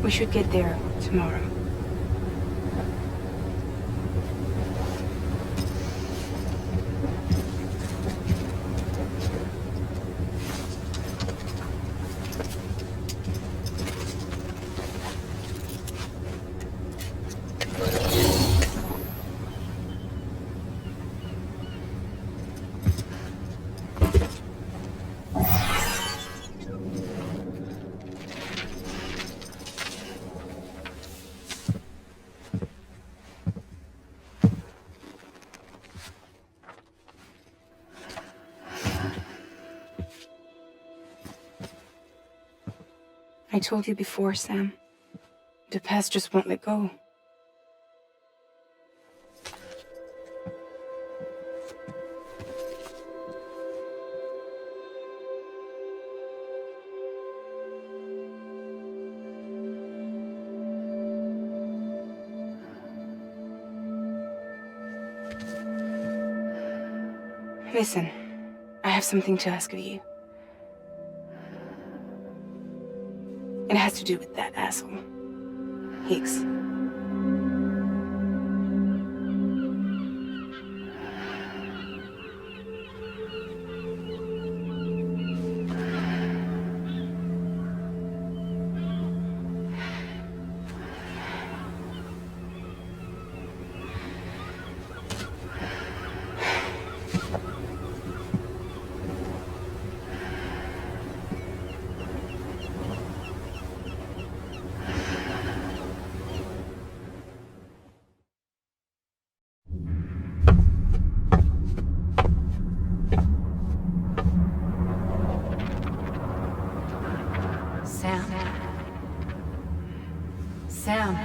We should get there tomorrow. I told you before, Sam. The past just won't let go. Listen, I have something to ask of you. It has to do with that asshole, Higgs. Sam.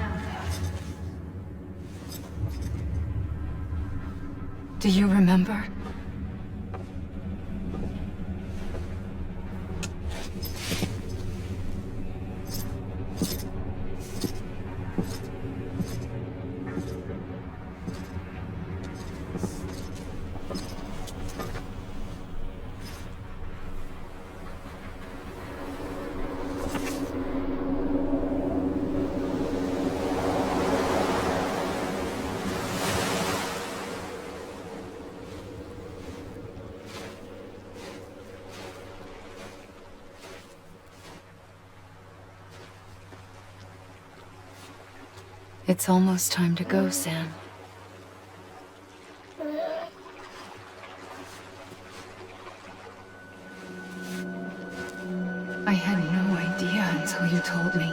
Do you remember? It's almost time to go, Sam. I had no idea until you told me.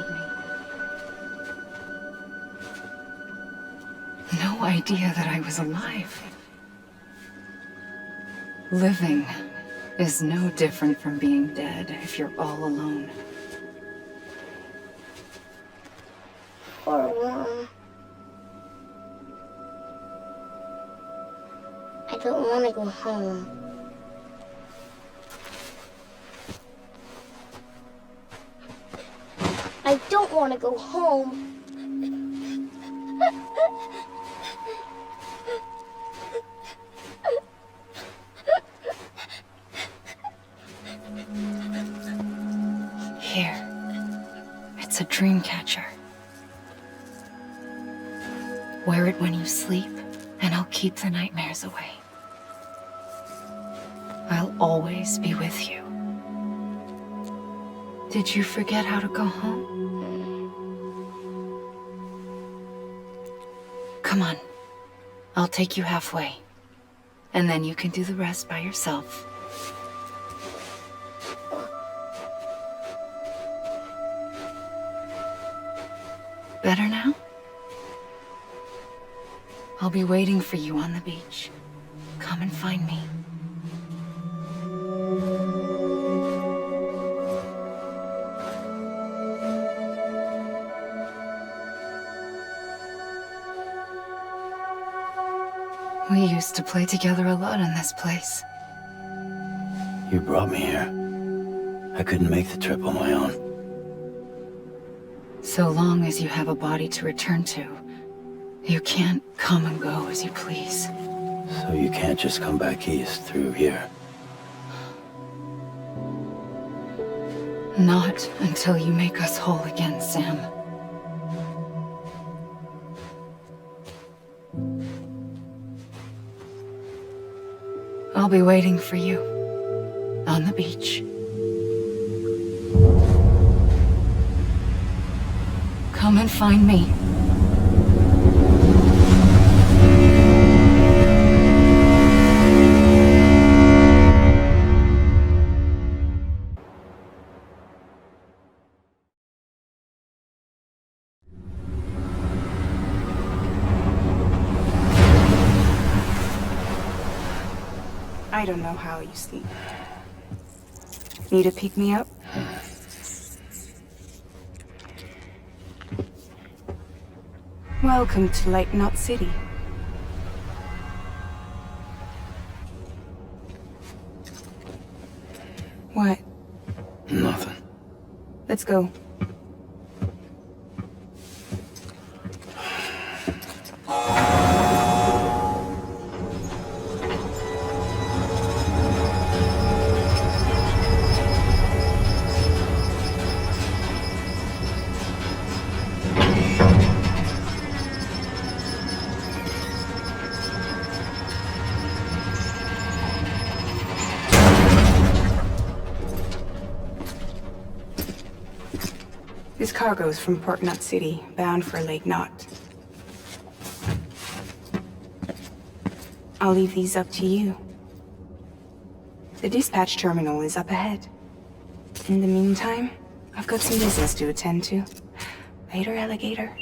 No idea that I was alive. Living is no different from being dead if you're all alone. Poor Mom. I don't want to go home. I don't want to go home. Here. It's a dream catcher. Wear it when you sleep, and I'll keep the nightmares away. I'll always be with you. Did you forget how to go home? Come on. I'll take you halfway. And then you can do the rest by yourself. Better now? I'll be waiting for you on the beach. Come and find me. We used to play together a lot in this place. You brought me here. I couldn't make the trip on my own. So long as you have a body to return to, you can't come and go as you please. So you can't just come back east through here? Not until you make us whole again, Sam. I'll be waiting for you on the beach. Come and find me. I don't know how you sleep. Need to pick me up? Welcome to Lake Knot City. What? Nothing. Let's go. This cargo's from Port Knot City, bound for Lake Knot. I'll leave these up to you. The dispatch terminal is up ahead. In the meantime, I've got some business to attend to. Later, alligator.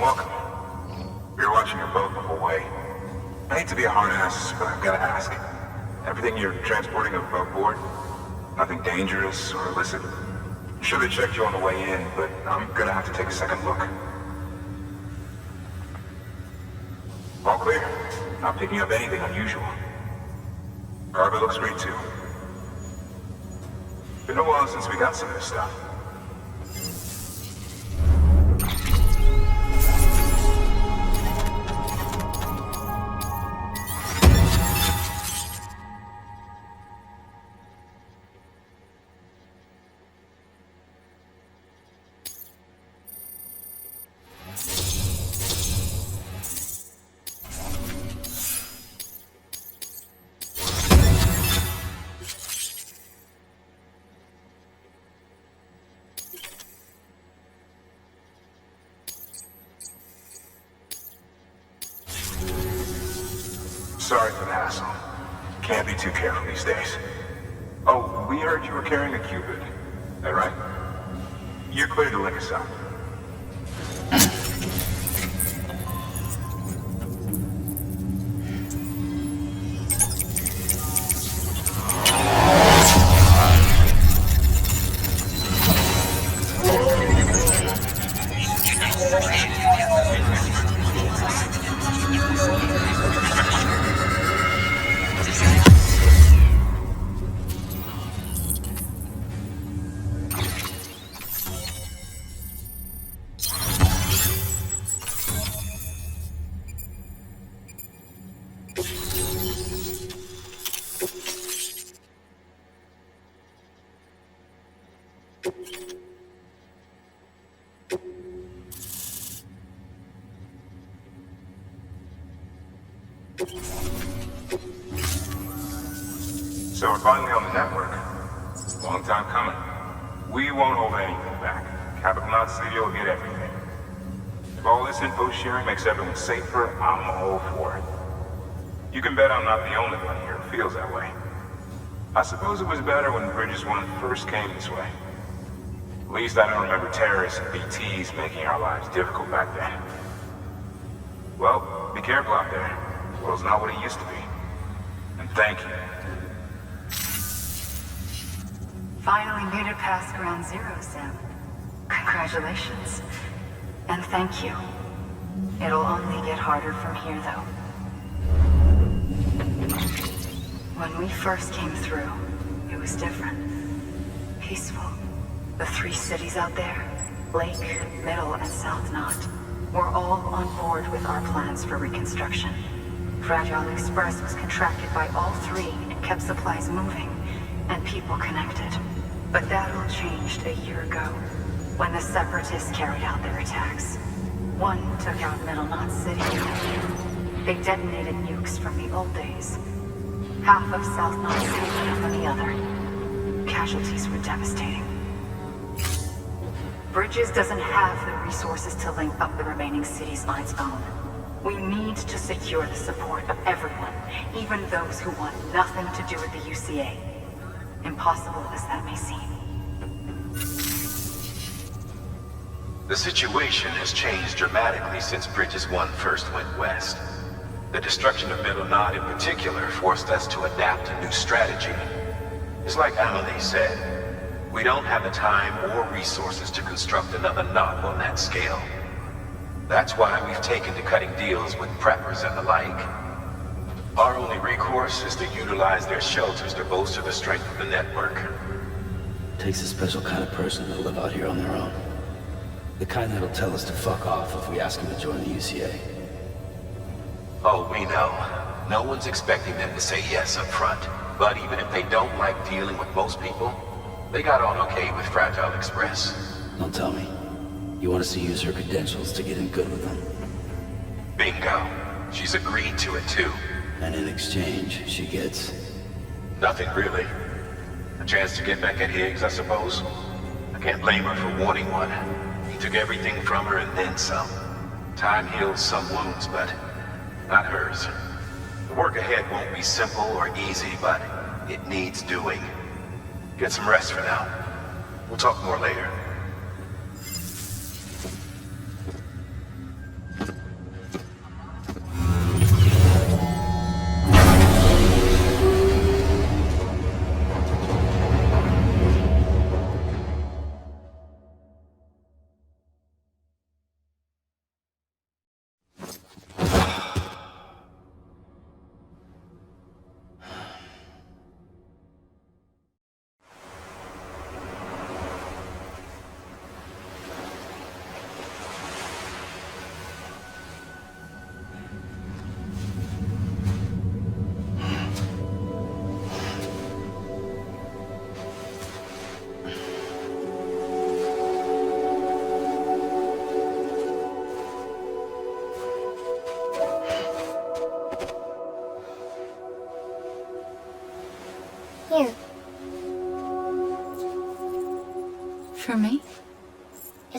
welcome. We were watching your boat move away. I hate to be a hard ass, but I've gotta ask. Everything you're transporting above board? Nothing dangerous or illicit? Should have checked you on the way in, but I'm gonna have to take a second look. All clear. Not picking up anything unusual. Cargo looks great too. Been a while since we got some of this stuff. Sorry for the hassle. Can't be too careful these days. Oh, we heard you were carrying a Cupid. That right? You're clear to link us up. So we're finally on the network. Long time coming. We won't hold anything back. Capital Knot City will get everything. If all this info sharing makes everyone safer, I'm all for it. You can bet I'm not the only one here who feels that way. I suppose it was better when Bridges 1 first came this way. At least I don't remember terrorists and BTs making our lives difficult back then. Well, be careful out there. The world's not what it used to be. And thank you. Finally made it past ground zero, Sam. Congratulations. And thank you. It'll only get harder from here, though. When we first came through, it was different. Peaceful. The 3 cities out there, Lake, Middle, and South Knot, were all on board with our plans for reconstruction. Fragile Express was contracted by all 3 and kept supplies moving, and people connected. But that all changed a year ago, when the Separatists carried out their attacks. One took out Middle Knot City. They detonated nukes from the old days. Half of South Knot City from the other. Casualties were devastating. Bridges doesn't have the resources to link up the remaining cities on its own. We need to secure the support of everyone, even those who want nothing to do with the UCA. Impossible as that may seem. The situation has changed dramatically since Bridges 1 first went west. The destruction of Middle Knot in particular forced us to adapt a new strategy. It's like Amelie said, we don't have the time or resources to construct another knot on that scale. That's why we've taken to cutting deals with preppers and the like. Our only recourse is to utilize their shelters to bolster the strength of the network. Takes a special kind of person to live out here on their own. The kind that'll tell us to fuck off if we ask them to join the UCA. Oh, we know. No one's expecting them to say yes up front. But even if they don't like dealing with most people, they got on okay with Fragile Express. Don't tell me. You want us to use her credentials to get in good with them? Bingo. She's agreed to it too. And in exchange, she gets... Nothing really. A chance to get back at Higgs, I suppose. I can't blame her for wanting one. He took everything from her and then some. Time heals some wounds, but not hers. The work ahead won't be simple or easy, but it needs doing. Get some rest for now. We'll talk more later.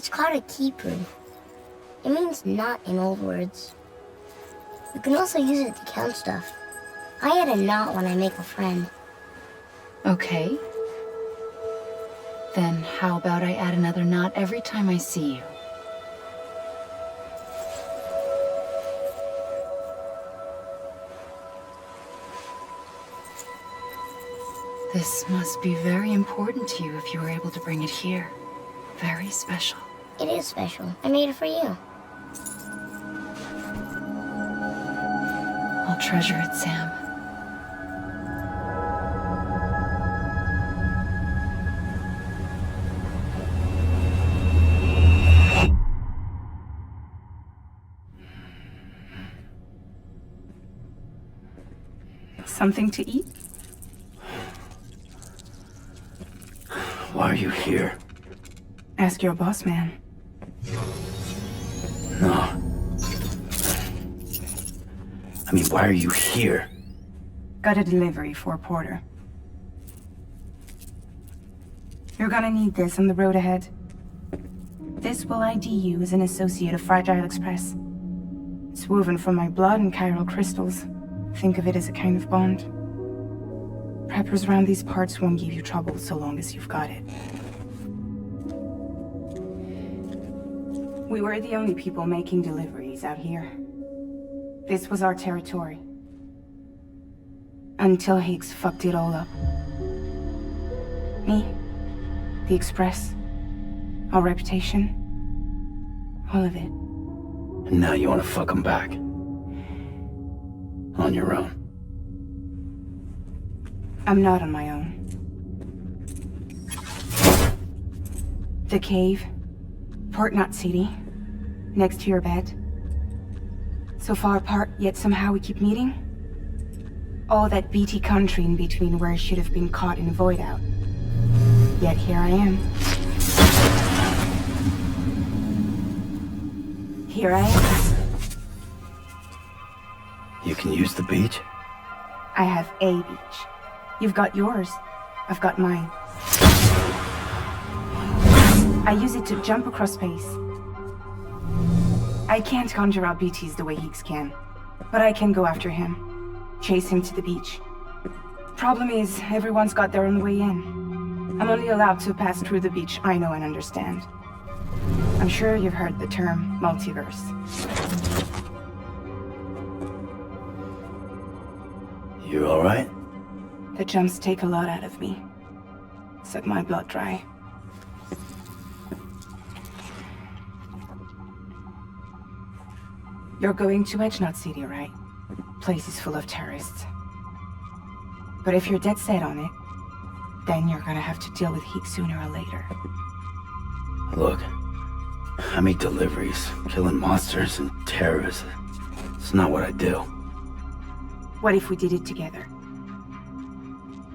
It's called a keeper. It means knot in old words. You can also use it to count stuff. I add a knot when I make a friend. Okay. Then how about I add another knot every time I see you? This must be very important to you if you were able to bring it here. Very special. It is special. I made it for you. I'll treasure it, Sam. Something to eat? Why are you here? Ask your boss man. No. I mean, why are you here? Got a delivery for Porter. You're gonna need this on the road ahead. This will ID you as an associate of Fragile Express. It's woven from my blood and chiral crystals. Think of it as a kind of bond. Preppers around these parts won't give you trouble so long as you've got it. We were the only people making deliveries out here. This was our territory. Until Higgs fucked it all up. Me, the Express, our reputation, all of it. And now you want to fuck them back. On your own. I'm not on my own. The cave, Port Knot City, next to your bed. So far apart, yet somehow we keep meeting. All that beaty country in between where I should have been caught in a void out. Yet here I am. Here I am. You can use the beach? I have a beach. You've got yours. I've got mine. I use it to jump across space. I can't conjure up BTs the way Higgs can, but I can go after him. Chase him to the beach. Problem is, everyone's got their own way in. I'm only allowed to pass through the beach I know and understand. I'm sure you've heard the term multiverse. You alright? The jumps take a lot out of me. Suck my blood dry. You're going to Edge Knot City, right? Place is full of terrorists. But if you're dead set on it, then you're gonna have to deal with Higgs sooner or later. Look, I make deliveries, killing monsters and terrorists. It's not what I do. What if we did it together?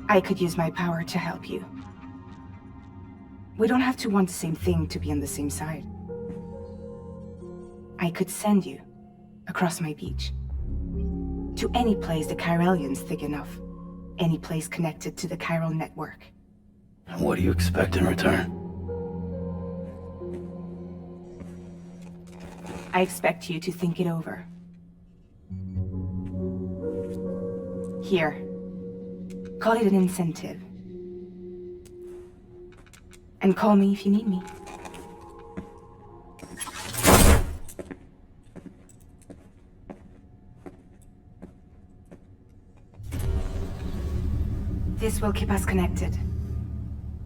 I could use my power to help you. We don't have to want the same thing to be on the same side. I could send you across my beach. To any place the Chiralian's thick enough. Any place connected to the chiral network. And what do you expect in return? I expect you to think it over. Here. Call it an incentive. And call me if you need me. This will keep us connected.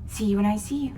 See you when I see you.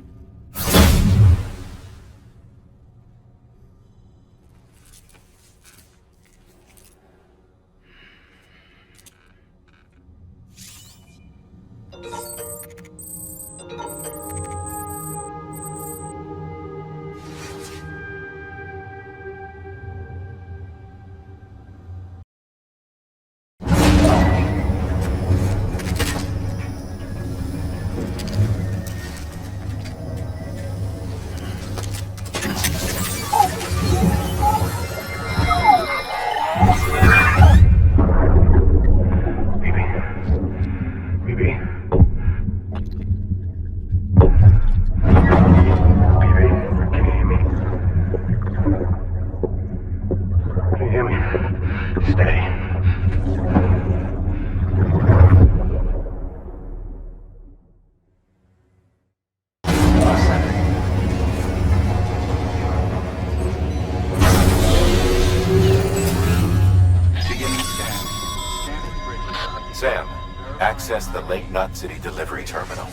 access the Lake Knot City delivery terminal.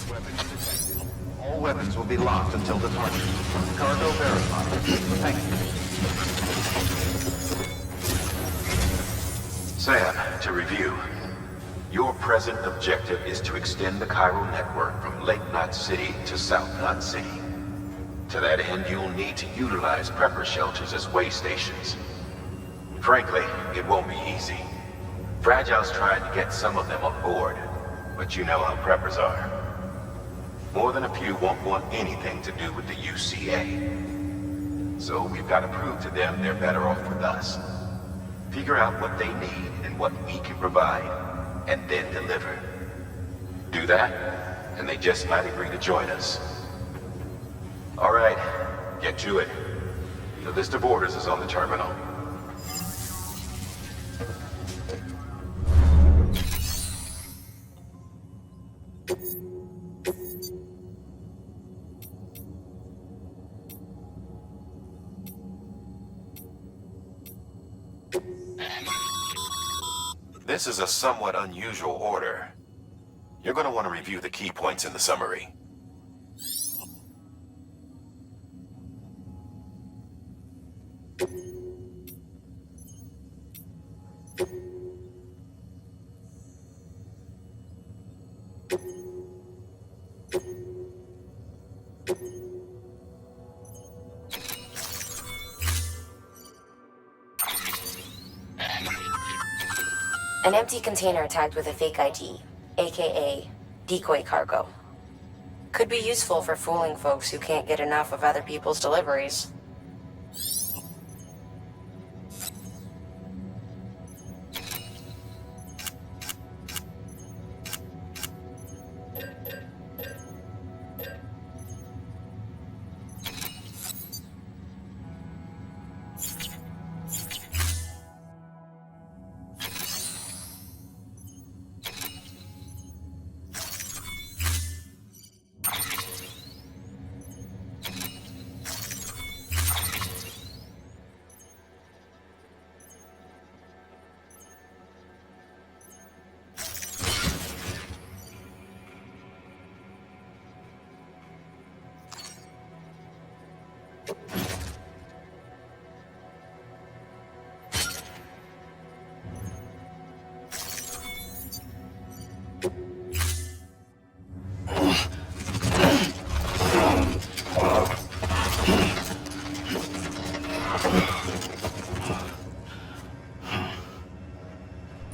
All weapons will be locked until departure. Cargo verified. Thank you. Sam, to review. Your present objective is to extend the chiral network from Lake Knot City to South Knot City. To that end, you'll need to utilize prepper shelters as way stations. Frankly, it won't be easy. Fragile's tried to get some of them on board, but you know how preppers are. More than a few won't want anything to do with the UCA. So we've got to prove to them they're better off with us. Figure out what they need and what we can provide, and then deliver. Do that, and they just might agree to join us. All right, get to it. The list of orders is on the terminal. This is a somewhat unusual order. You're going to want to review the key points in the summary. An empty container tagged with a fake ID, aka decoy cargo. Could be useful for fooling folks who can't get enough of other people's deliveries.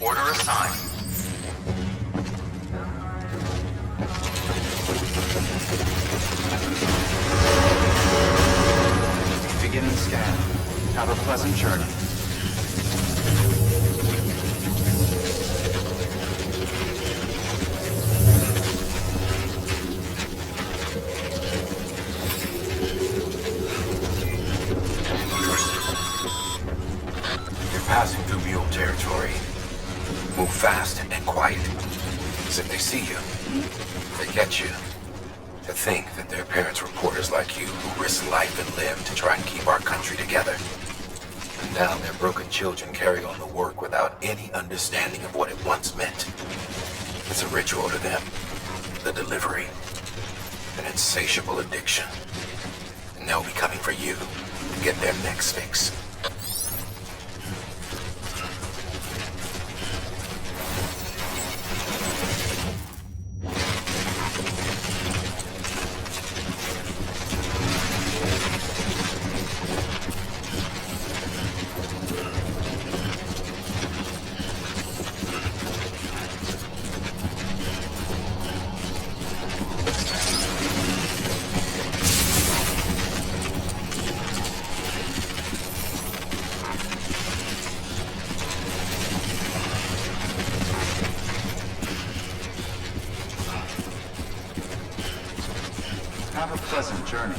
Order assigned. Beginning scan. Have a pleasant journey. You're passing through mule territory. Move fast and quiet. As if they see you, they get you. To think that their parents reporters like you who risk life and limb to try and keep our country together. And now their broken children carry on the work without any understanding of what it once meant. It's a ritual to them. The delivery. An insatiable addiction. And they'll be coming for you to get their next fix. Have a pleasant journey.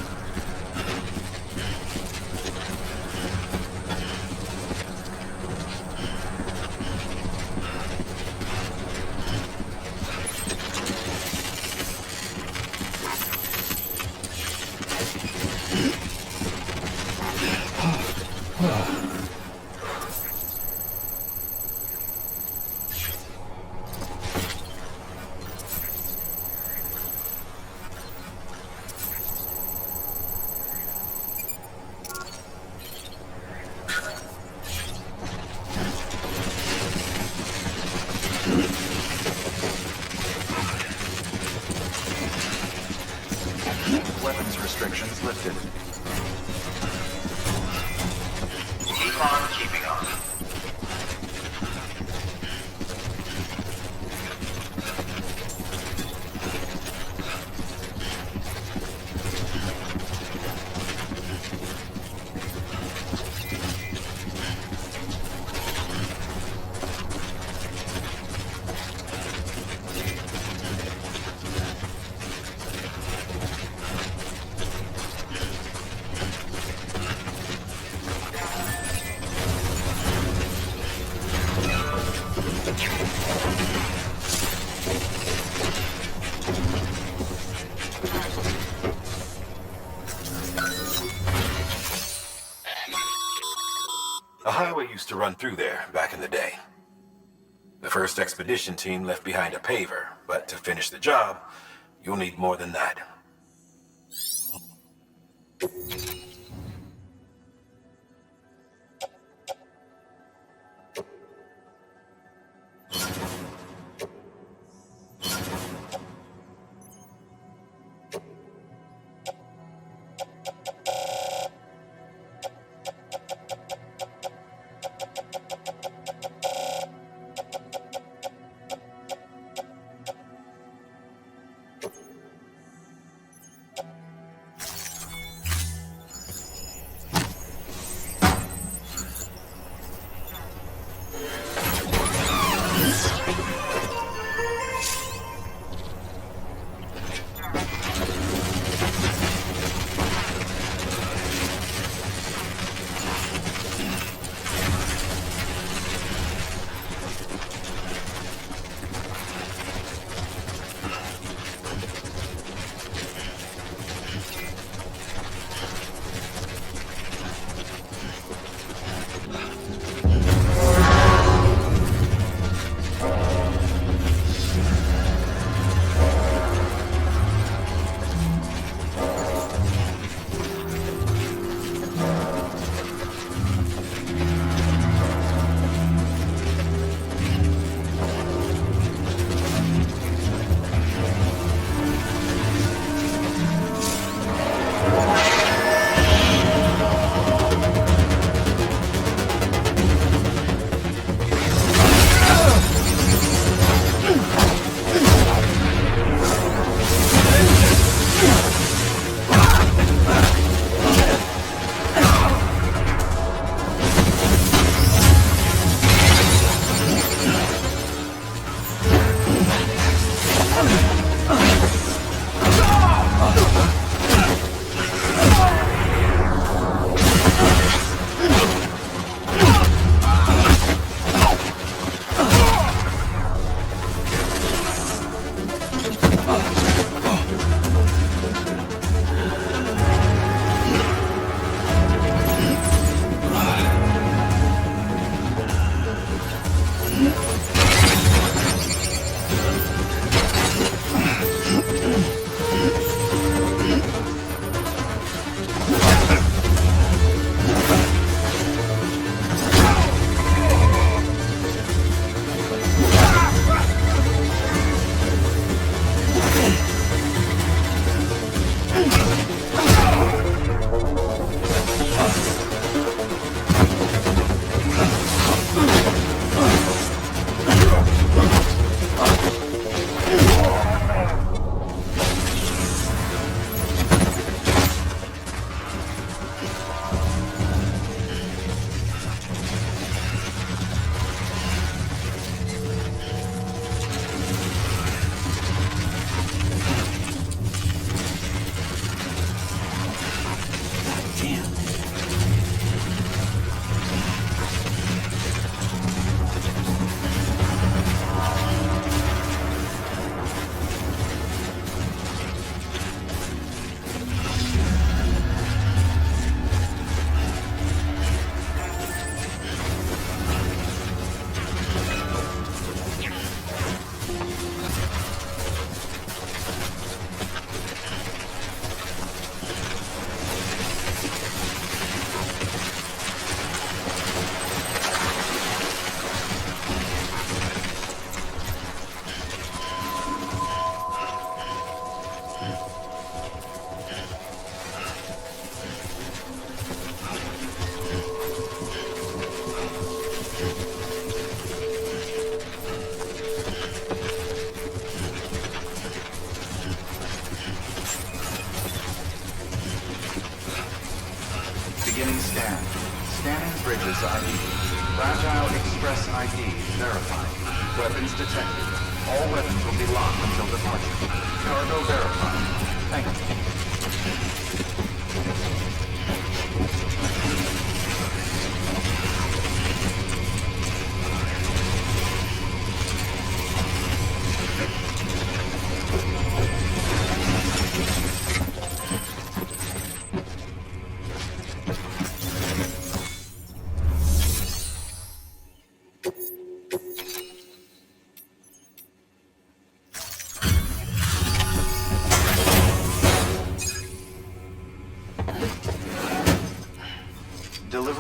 A highway used to run through there back in the day. The first expedition team left behind a paver, but to finish the job, you'll need more than that. Bridges ID. Fragile Express ID verified. Weapons detected. All weapons will be locked until departure. Cargo verified. Thank you.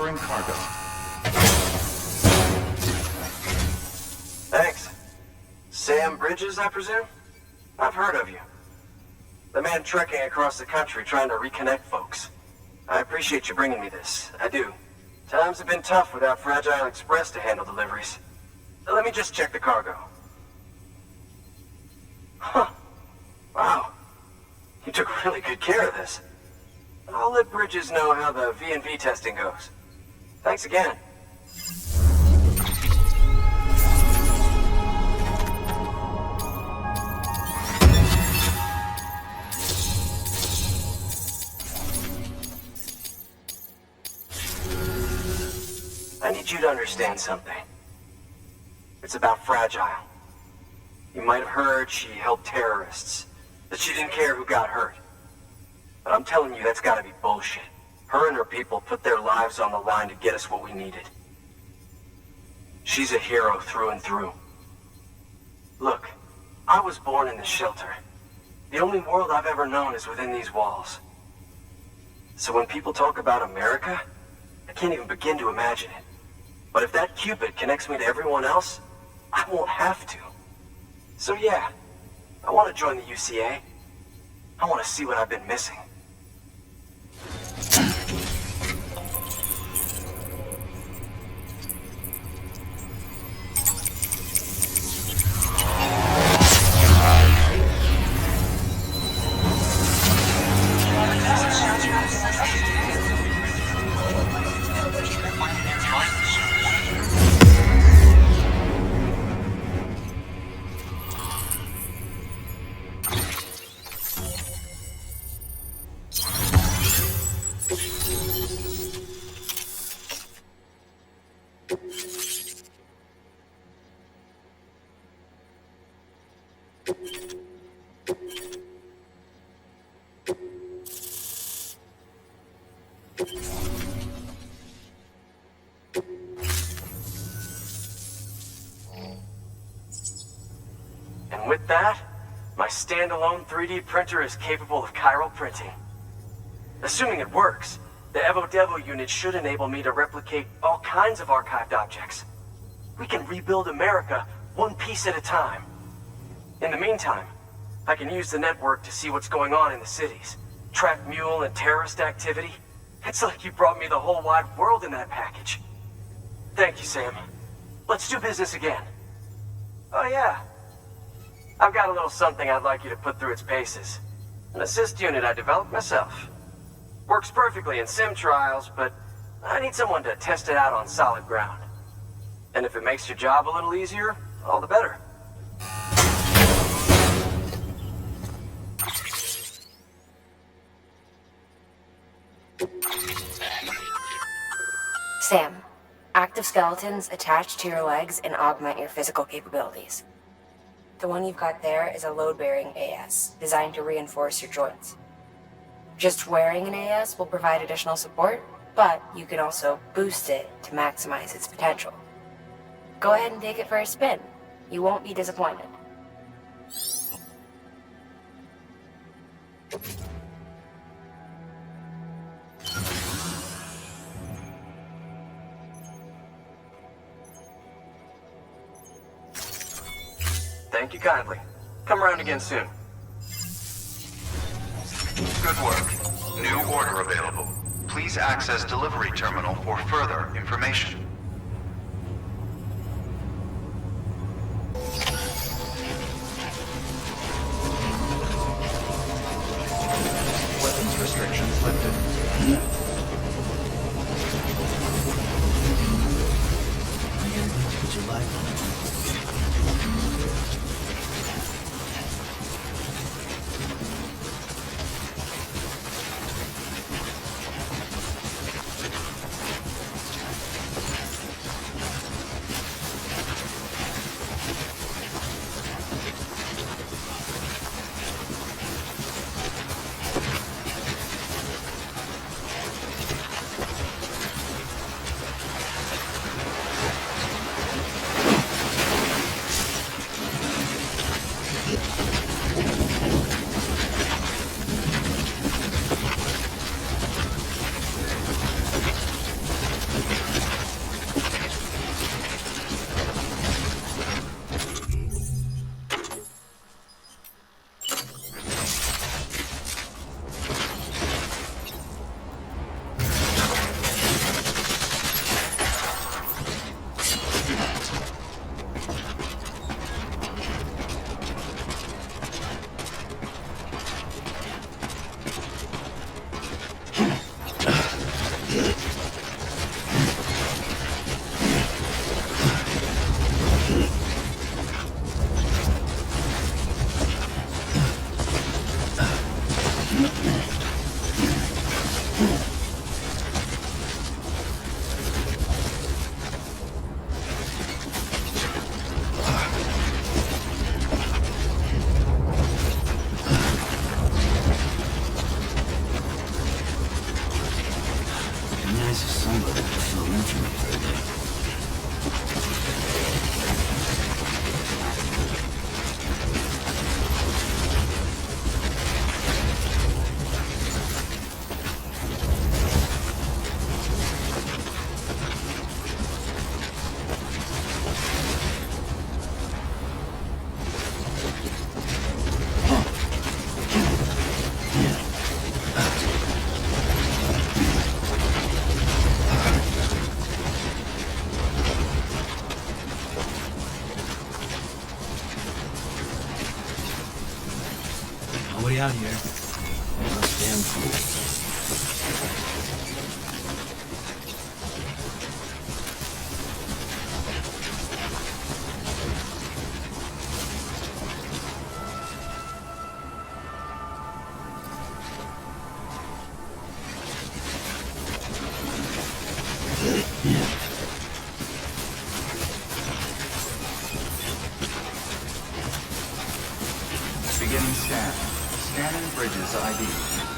delivering cargo. Thanks. Sam Bridges, I presume? I've heard of you. The man trekking across the country trying to reconnect folks. I appreciate you bringing me this. I do. Times have been tough without Fragile Express to handle deliveries. Let me just check the cargo. Huh. Wow. You took really good care of this. I'll let Bridges know how the V&V testing goes. Thanks again. I need you to understand something. It's about Fragile. You might have heard she helped terrorists, that she didn't care who got hurt. But I'm telling you, that's gotta be bullshit. Her and her people put their lives on the line to get us what we needed. She's a hero through and through. Look, I was born in the shelter. The only world I've ever known is within these walls. So when people talk about America, I can't even begin to imagine it. But if that Cupid connects me to everyone else, I won't have to. So yeah, I want to join the UCA. I want to see what I've been missing. And with that, my standalone 3D printer is capable of chiral printing. Assuming it works, the Evo Devo unit should enable me to replicate all kinds of archived objects. We can rebuild America one piece at a time. In the meantime, I can use the network to see what's going on in the cities, track mule and terrorist activity. It's like you brought me the whole wide world in that package. Thank you, Sam. Let's do business again. Oh yeah. I've got a little something I'd like you to put through its paces. An assist unit I developed myself. Works perfectly in sim trials, but I need someone to test it out on solid ground. And if it makes your job a little easier, all the better. Sam, active skeletons attach to your legs and augment your physical capabilities. The one you've got there is a load-bearing AS, designed to reinforce your joints. Just wearing an AS will provide additional support, but you can also boost it to maximize its potential. Go ahead and take it for a spin. You won't be disappointed. Thank you kindly. Come around again soon. Good work. New order available. Please access delivery terminal for further information. Weapons restrictions lifted. Would you like? Nobody out here. That's damn cool. Beginning scan. Scanning bridges ID.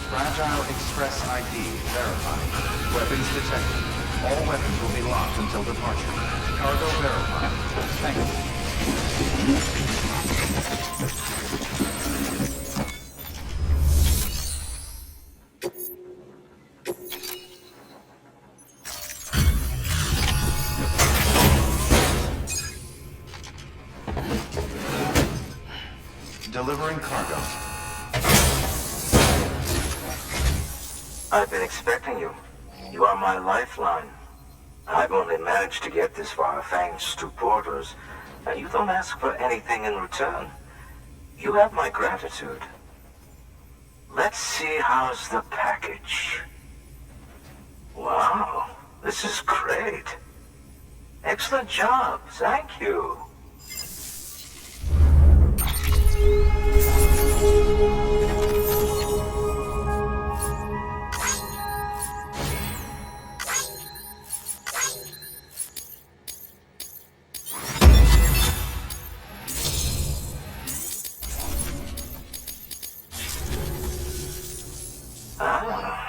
Fragile Express ID verified. Weapons detected. All weapons will be locked until departure. Cargo verified. Thank you. Delivering cargo. I've been expecting you. You are my lifeline. I've only managed to get this far thanks to porters, and you don't ask for anything in return. You have my gratitude. Let's see how's the package. Wow, this is great. Excellent job, thank you.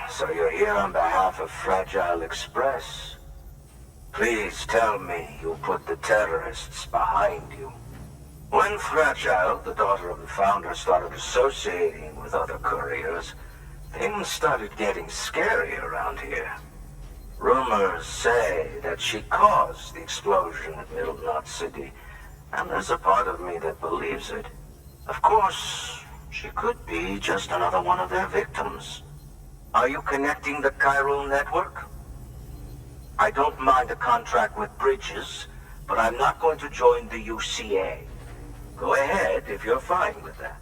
So you're here on behalf of Fragile Express. Please tell me you put the terrorists behind you. When Fragile, the daughter of the founder, started associating with other couriers, things started getting scary around here. Rumors say that she caused the explosion at Middle Knot City, and there's a part of me that believes it. Of course, she could be just another one of their victims. Are you connecting the chiral network? I don't mind a contract with Bridges, but I'm not going to join the UCA. Go ahead if you're fine with that.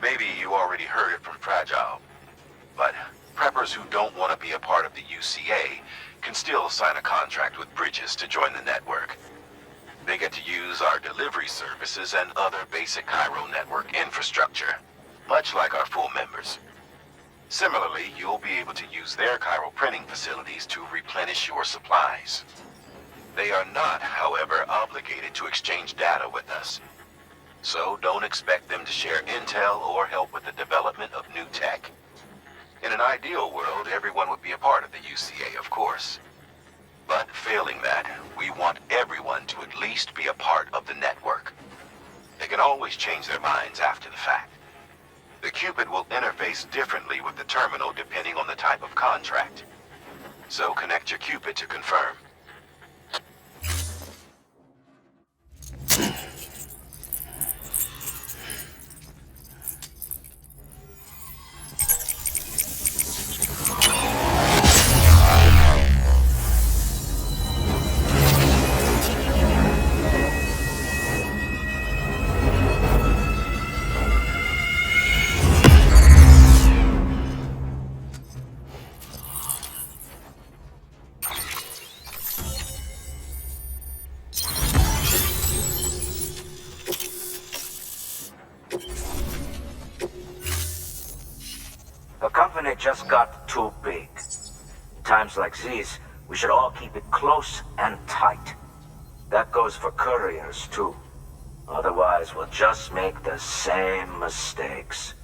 Maybe you already heard it from Fragile, but preppers who don't want to be a part of the UCA can still sign a contract with Bridges to join the network. They get to use our delivery services and other basic chiral network infrastructure, much like our full members. Similarly, you'll be able to use their chiral printing facilities to replenish your supplies. They are not, however, obligated to exchange data with us. So don't expect them to share intel or help with the development of new tech. In an ideal world, everyone would be a part of the UCA, of course. But failing that, we want everyone to at least be a part of the network. They can always change their minds after the fact. The Cupid will interface differently with the terminal depending on the type of contract. So connect your Cupid to confirm. The company just got too big. In times like these, we should all keep it close and tight. That goes for couriers, too. Otherwise, we'll just make the same mistakes.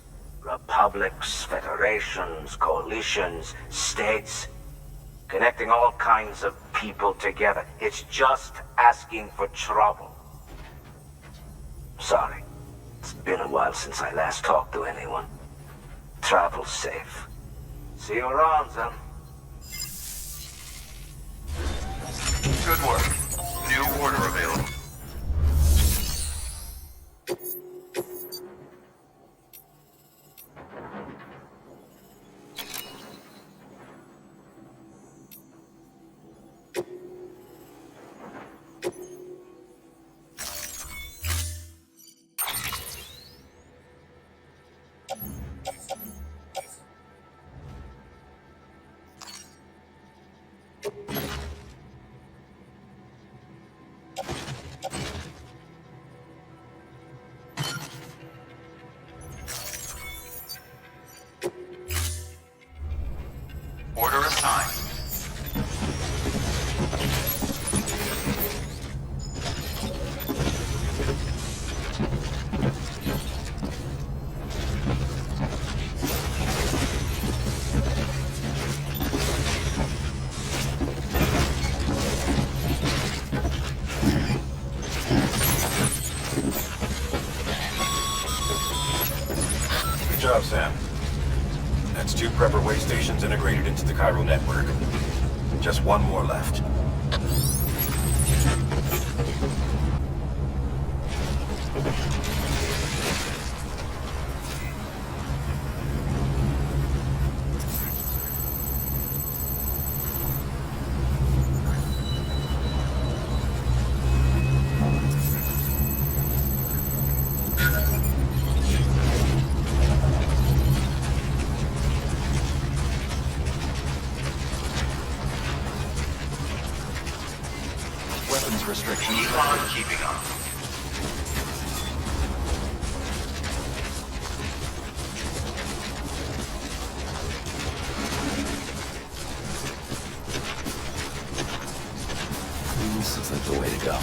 Republics, federations, coalitions, states, connecting all kinds of people together. It's just asking for trouble. Sorry. It's been a while since I last talked to anyone. Travel safe. See you around, then. Good work. New order available. Order assigned. Good job, Sam. That's 2 prepper way stations integrated into the Cairo network. Just 1 more left. Weapons restrictions. Keep on keeping on. This looks like the way to go.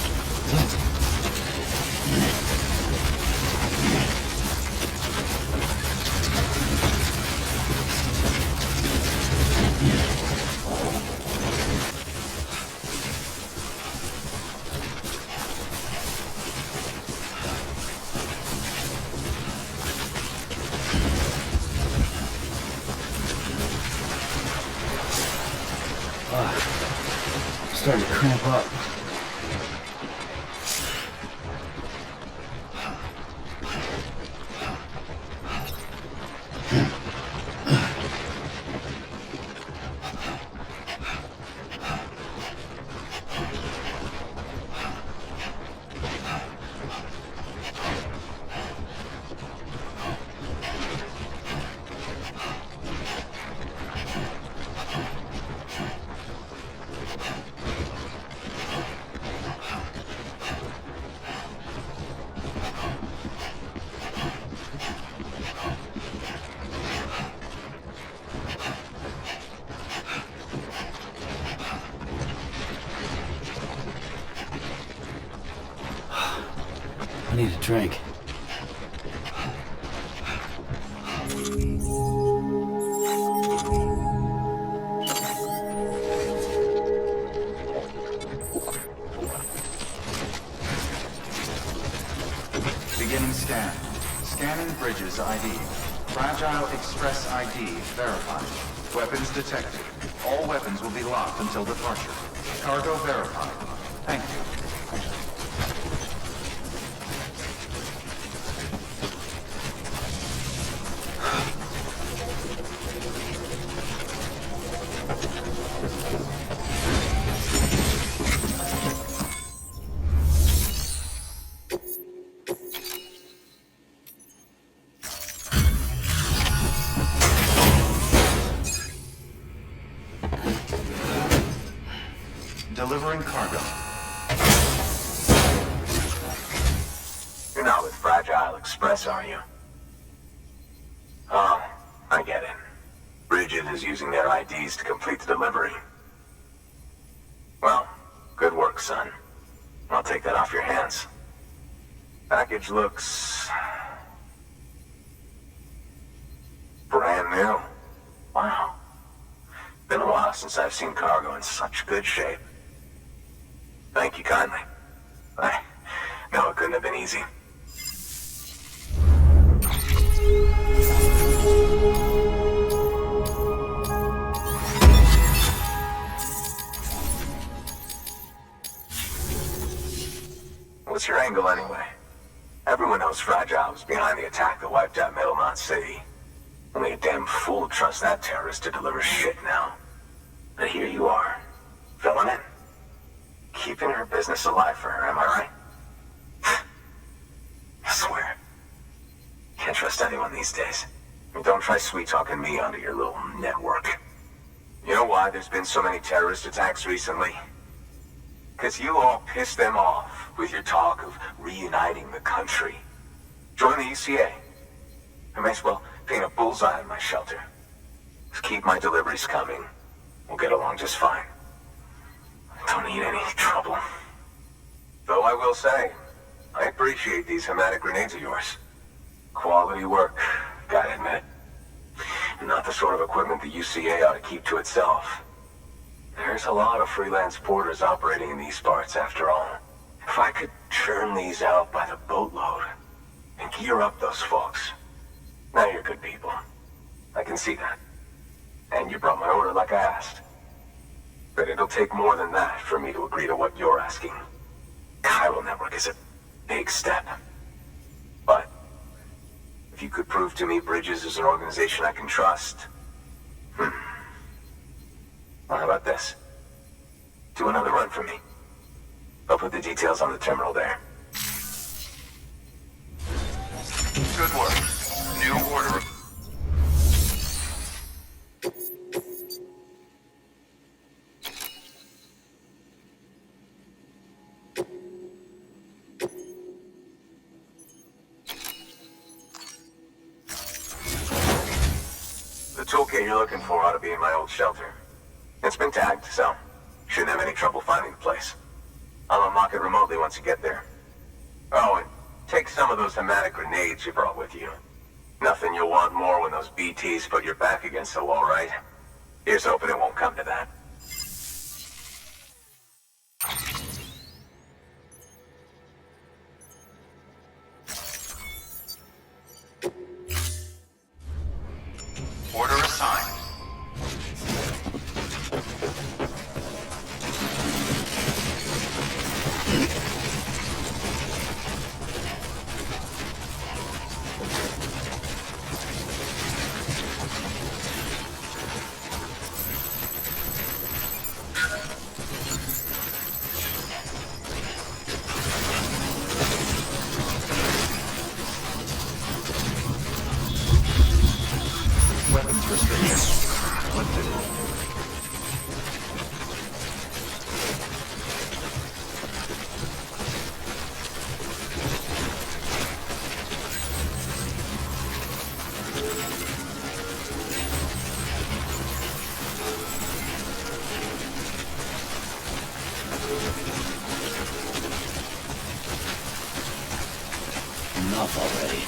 Starting to cramp up. I need a drink. Beginning scan. Scanning bridges ID. Fragile Express ID verified. Weapons detected. All weapons will be locked until departure. Cargo verified. Thank you. Delivering cargo. You're not with Fragile Express, are you? Oh, I get it. Bridget is using their IDs to complete the delivery. Well, good work, son. I'll take that off your hands. Package looks brand new. Wow. Been a while since I've seen cargo in such good shape. Thank you kindly. I know it couldn't have been easy. What's your angle anyway? Everyone knows Fragile was behind the attack that wiped out Middlemont City. Only a damn fool trusts that terrorist to deliver shit now. But here you are, filling in. Keeping her business alive for her, am I right? I swear. Can't trust anyone these days. And don't try sweet-talking me onto your little network. You know why there's been so many terrorist attacks recently? Because you all pissed them off with your talk of reuniting the country. Join the UCA. I may as well paint a bullseye on my shelter. Just keep my deliveries coming. We'll get along just fine. Don't need any trouble. Though I will say, I appreciate these hematic grenades of yours. Quality work, gotta admit. Not the sort of equipment the UCA ought to keep to itself. There's a lot of freelance porters operating in these parts, after all. If I could churn these out by the boatload and gear up those folks. Now you're good people. I can see that. And you brought my order like I asked. But it'll take more than that for me to agree to what you're asking. Chiral Network is a big step. But if you could prove to me Bridges is an organization I can trust, well, how about this? Do another run for me. I'll put the details on the terminal there. Good work. New order. The toolkit you're looking for ought to be in my old shelter. It's been tagged, so shouldn't have any trouble finding the place. I'll unlock it remotely once you get there. Oh, and take some of those hematic grenades you brought with you. Nothing you'll want more when those BTs put your back against the wall, right? Here's hoping it won't come to that. Order assigned. Weapons restrictions lifted. Enough already.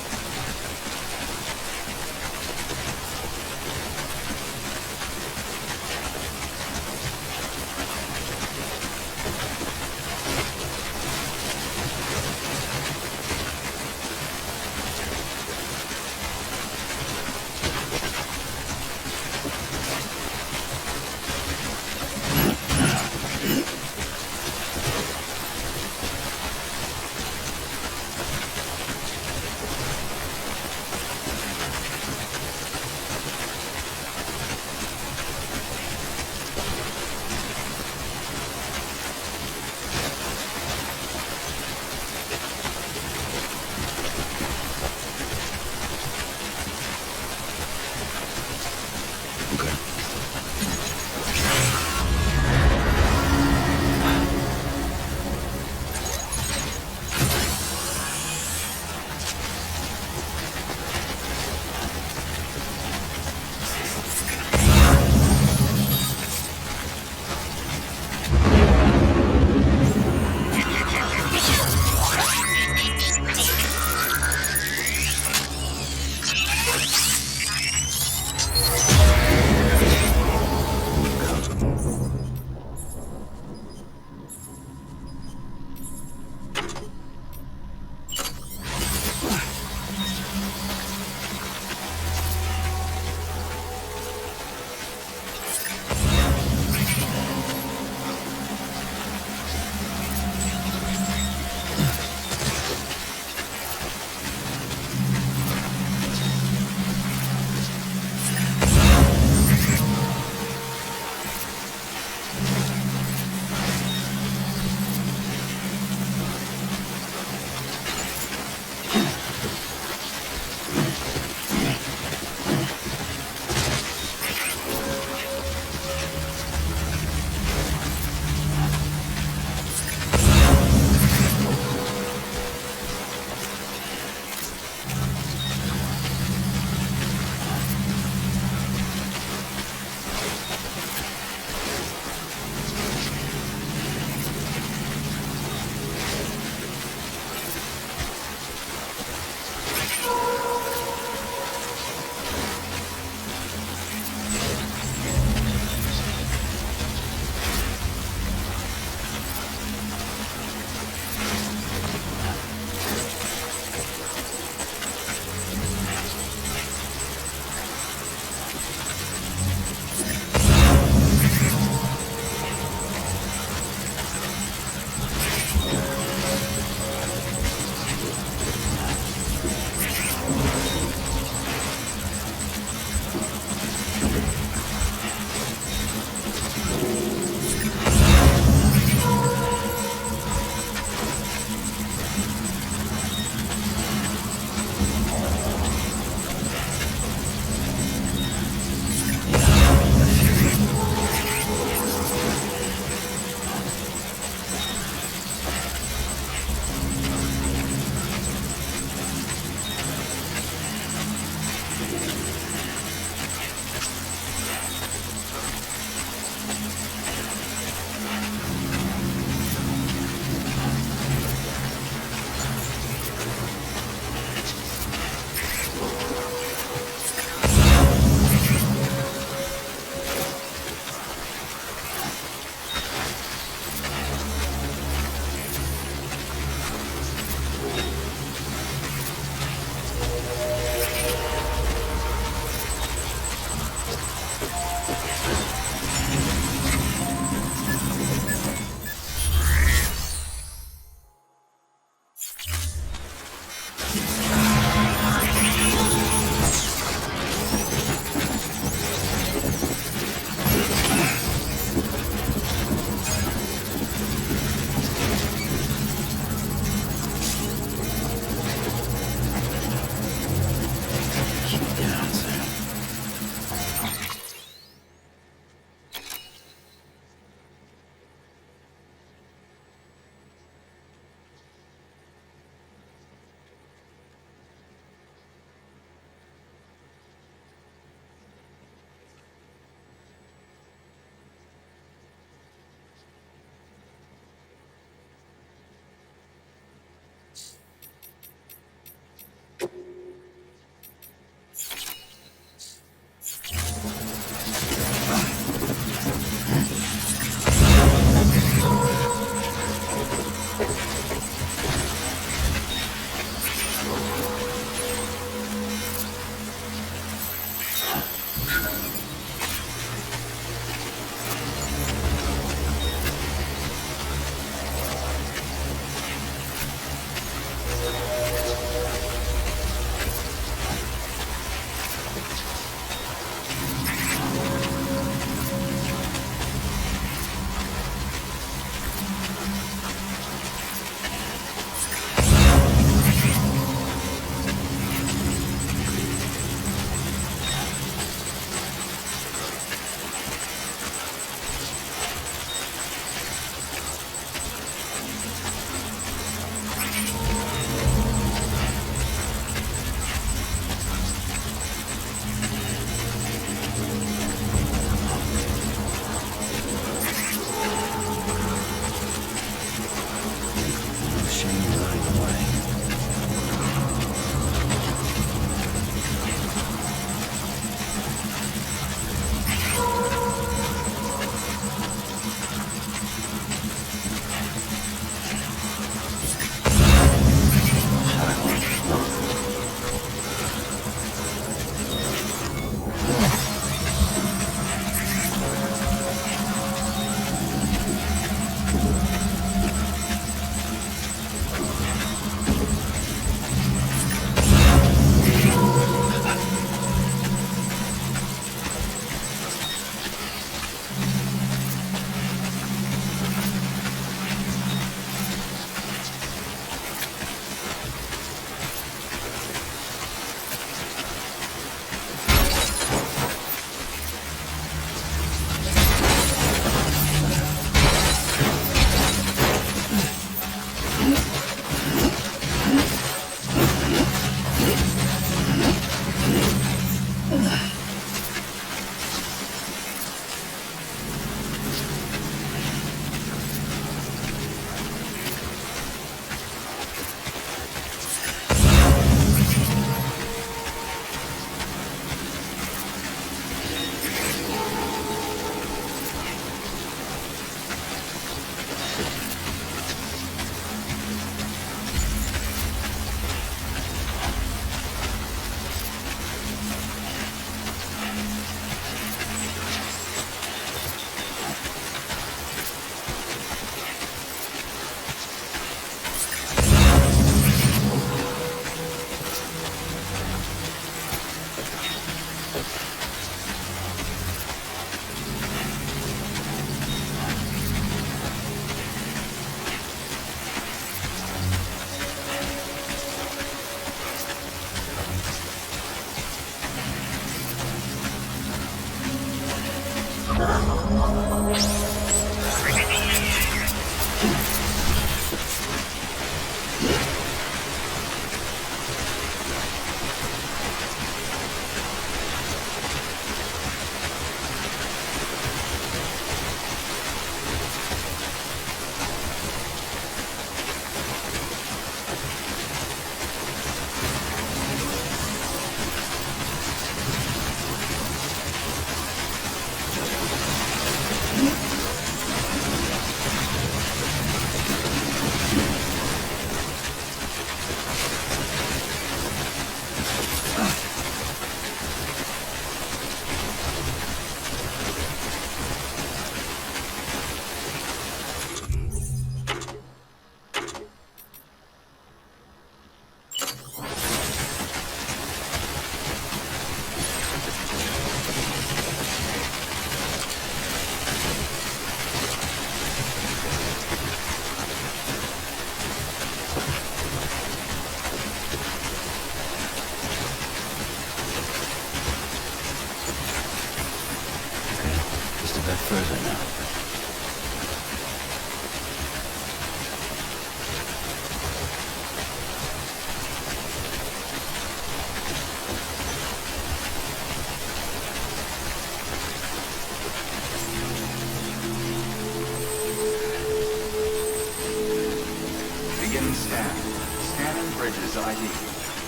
ID.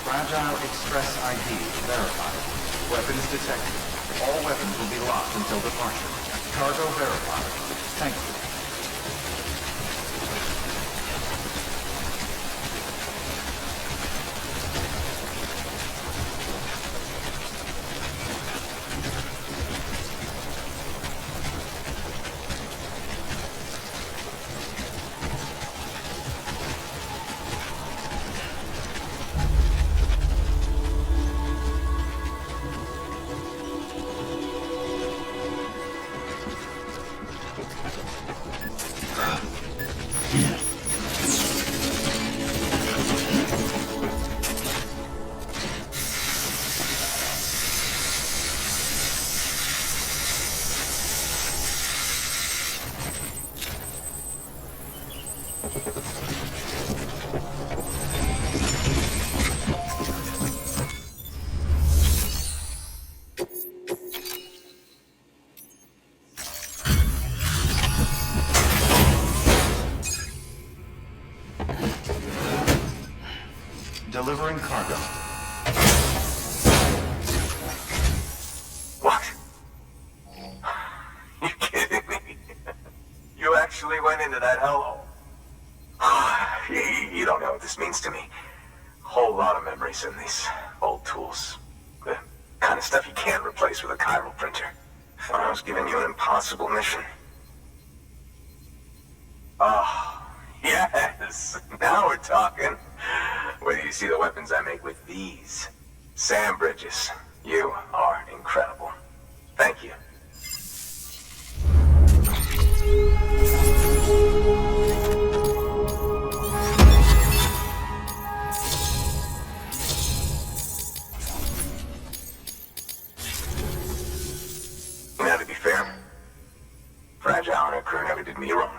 Fragile Express ID verified. Weapons detected. All weapons will be locked until departure. Cargo verified. Thank you. Delivering cargo. What? You kidding me? You actually went into that hellhole? You don't know what this means to me. Whole lot of memories in these old tools. The kind of stuff you can't replace with a chiral printer. Thought I was giving you an impossible mission. Oh, yes. Now we're talking. Wait till you see the weapons I make with these. Sam Bridges, you are incredible. Thank you. Now, to be fair, Fragile and her crew never did me wrong.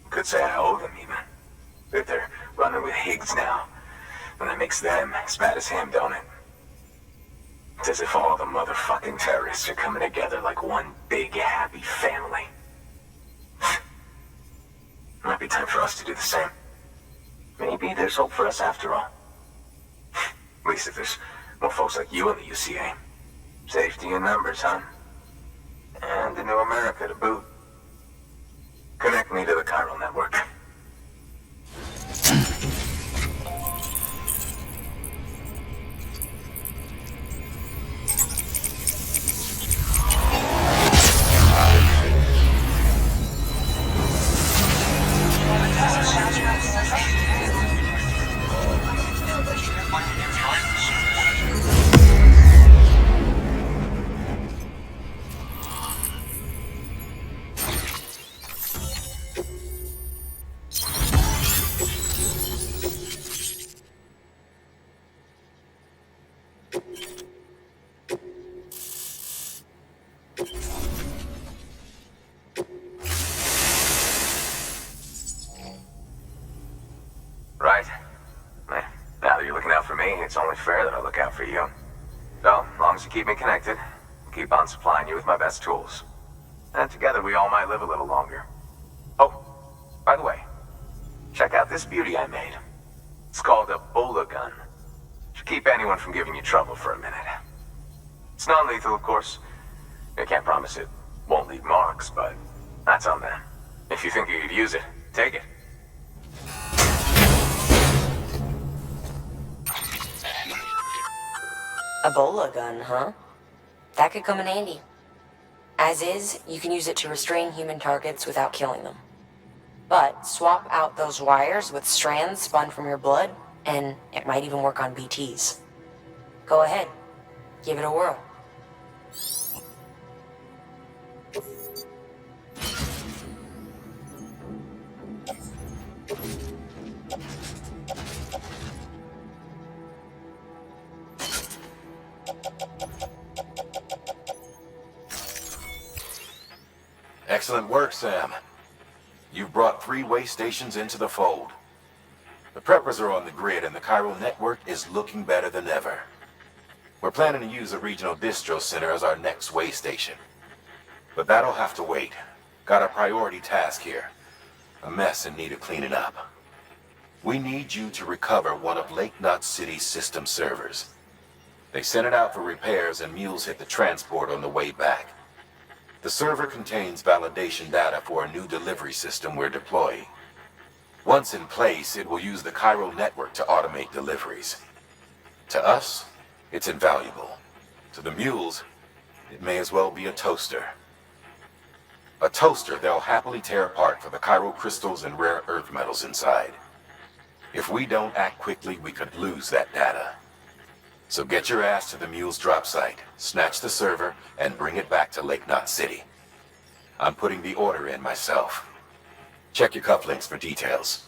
Could say I owe them, even. That they're running with Higgs now, and that makes them as bad as him, don't it? It's as if all the motherfucking terrorists are coming together like one big happy family. Might be time for us to do the same. Maybe there's hope for us after all. At least if there's more folks like you in the UCA. Safety in numbers, huh? And a new America to boot. Connect me to the chiral network. Right. Now that you're looking out for me, it's only fair that I look out for you. So, as long as you keep me connected, I'll keep on supplying you with my best tools. And together we all might live a little longer. Oh, by the way, check out this beauty I made. It's called a bola gun. Should keep anyone from giving you trouble for a minute. It's non-lethal, of course. I can't promise it won't leave marks, but that's on them. If you think you could use it, take it. A bola gun, huh? That could come in handy. As is, you can use it to restrain human targets without killing them. But swap out those wires with strands spun from your blood, and it might even work on BTs. Go ahead. Give it a whirl. Excellent work, Sam. You've brought 3 way stations into the fold. The preppers are on the grid and the chiral network is looking better than ever. We're planning to use a regional distro center as our next way station. But that'll have to wait. Got a priority task here. A mess in need of cleaning up. We need you to recover one of Lake Knot City's system servers. They sent it out for repairs and mules hit the transport on the way back. The server contains validation data for a new delivery system we're deploying. Once in place, it will use the chiral network to automate deliveries. To us, it's invaluable. To the mules, it may as well be a toaster. A toaster they'll happily tear apart for the chiral crystals and rare earth metals inside. If we don't act quickly, we could lose that data. So get your ass to the mule's drop site, snatch the server, and bring it back to Lake Knot City. I'm putting the order in myself. Check your cufflinks for details.